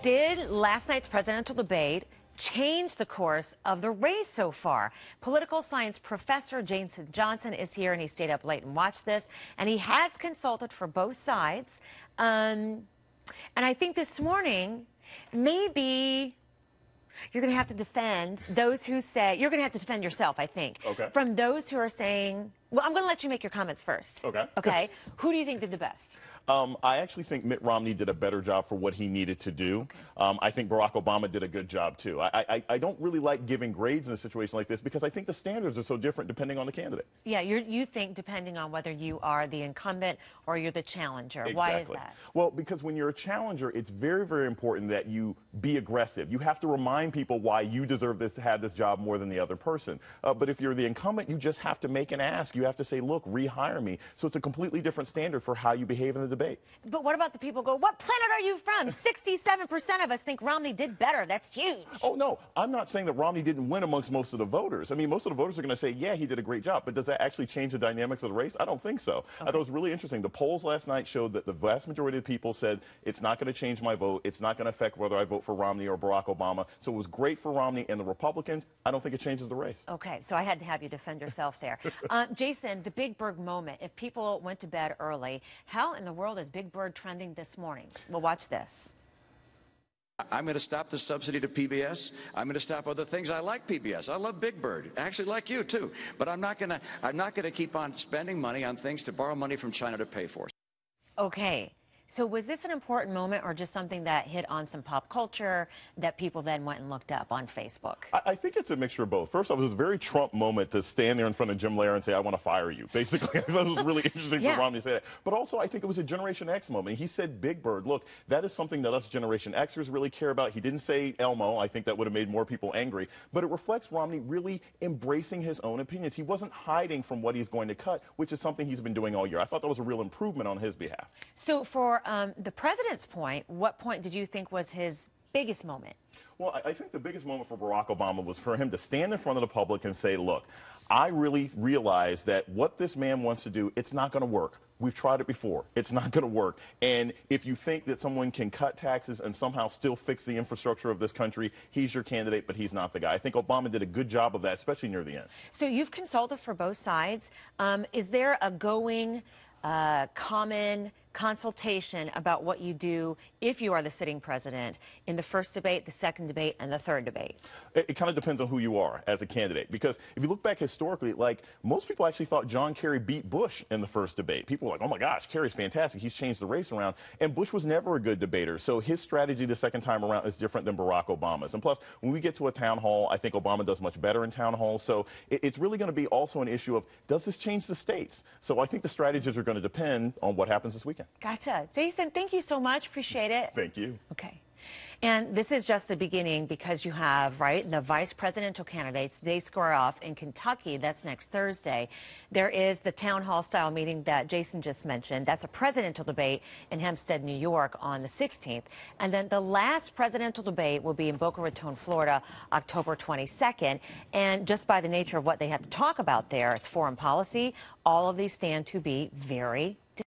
Did last night's presidential debate change the course of the race so far? Political science professor Jason Johnson is here, and he stayed up late and watched this, and he has consulted for both sides. And I think this morning, maybe you're going to have to defend those who say, you're going to have to defend yourself, I think, from those who are saying, well, I'm going to let you make your comments first. Okay. Who do you think did the best? I actually think Mitt Romney did a better job for what he needed to do. I think Barack Obama did a good job, too. I don't really like giving grades in a situation like this because I think the standards are so different depending on the candidate. Yeah, you think depending on whether you are the incumbent or you're the challenger. Exactly. Why is that? Well, because when you're a challenger, it's very, very important that you be aggressive. You have to remind people why you deserve to have this job more than the other person. But if you're the incumbent, you just have to make an ask. You have to say, look, rehire me. So it's a completely different standard for how you behave in the debate. But what about the people who go, what planet are you from? 67% of us think Romney did better. That's huge. Oh, no. I'm not saying that Romney didn't win amongst most of the voters. I mean, most of the voters are going to say, yeah, he did a great job. But does that actually change the dynamics of the race? I don't think so. I thought it was really interesting. The polls last night showed that the vast majority of people said it's not going to change my vote. It's not going to affect whether I vote for Romney or Barack Obama. So it was great for Romney and the Republicans. I don't think it changes the race. Okay, so I had to have you defend yourself there. Jason, the Big Bird moment. If people went to bed early, how in the world is Big Bird trending this morning? Well, watch this. I'm going to stop the subsidy to PBS. I'm going to stop other things. I like PBS. I love Big Bird. I actually like you too. But I'm not going to keep on spending money on things to borrow money from China to pay for. Okay. So was this an important moment or just something that hit on some pop culture that people then went and looked up on Facebook? I think it's a mixture of both. First off, it was a very Trump moment to stand there in front of Jim Lehrer and say, I want to fire you. Basically, I thought it was really interesting for Romney to say that. But also, I think it was a Generation X moment. He said Big Bird. Look, that is something that us Generation Xers really care about. He didn't say Elmo. I think that would have made more people angry. But it reflects Romney really embracing his own opinions. He wasn't hiding from what he's going to cut, which is something he's been doing all year. I thought that was a real improvement on his behalf. So for the president's point, what point did you think was his biggest moment? Well, I think the biggest moment for Barack Obama was for him to stand in front of the public and say, look, I really realize that what this man wants to do, it's not going to work. We've tried it before. It's not going to work. And if you think that someone can cut taxes and somehow still fix the infrastructure of this country, he's your candidate, but he's not the guy. I think Obama did a good job of that, especially near the end. So you've consulted for both sides. Is there a common consultation about what you do if you are the sitting president in the first debate, the second debate, and the third debate? It kind of depends on who you are as a candidate. Because if you look back historically, like, most people actually thought John Kerry beat Bush in the first debate. People were like, oh my gosh, Kerry's fantastic. He's changed the race around. And Bush was never a good debater. So his strategy the second time around is different than Barack Obama's. And plus, when we get to a town hall, I think Obama does much better in town halls. So it's really going to be also an issue of, does this change the states? So I think the strategies are going to depend on what happens this weekend. Gotcha. Jason, thank you so much. Appreciate it. Thank you. Okay. And this is just the beginning because you have, right, the vice presidential candidates. They square off in Kentucky. That's next Thursday. There is the town hall style meeting that Jason just mentioned. That's a presidential debate in Hempstead, New York on the 16th. And then the last presidential debate will be in Boca Raton, Florida, October 22nd. And just by the nature of what they have to talk about there, it's foreign policy. All of these stand to be very